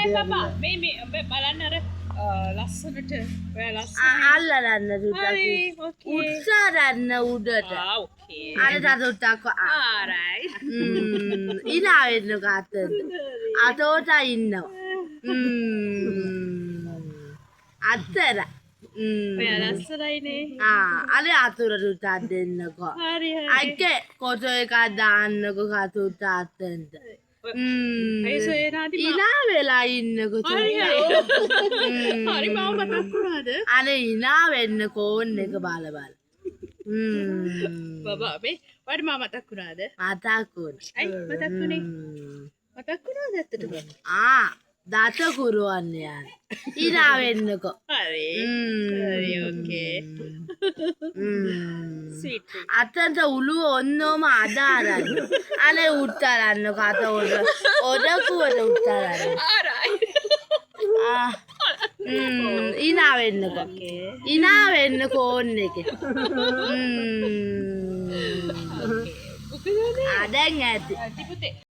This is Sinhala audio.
බබා මේ බලන්න අර ලස්සනට ඔයා ලස්සන අල්ලන්න හරි දුටු ඕකේ උත්සාහන්න උඩට ඕකේ අර තතුට්ටක් alright ඉනා වෙන්නකෝ අතට අතෝට ඉන්නවා අත්තර ඔයා ලස්සනයිනේ අර අතුරට උටත් දෙන්නකෝ හරි අයික කොටෝ එකක් දාන්නකෝ කතුට අත්තන්ට ඒ නාටි ඉනා වෙලා ඉන්නකෝ හරි හරි මාව මතක් වුණාද අර ඉනා වෙන්න කෝන් එක බල බල බබා මේ වඩ මා මතක් වුණාද මතකුන් ඇයි මතක් වුණේ මතක් වුණාද ඇත්තටම දත කුරුවන්න යන ඉනා වෙන්නකෝ හරි හරි ඕකේ ස්වීට් අතන්ට උළුව ඔන්නෝම අදාරන්න අනේ උත්තරන්න කත ඔඩකුවට උත්තරන්න ඉනා වෙන්නකෝ ඉනා වෙන්න කෝන්න එක දැන් ඇති පුතේ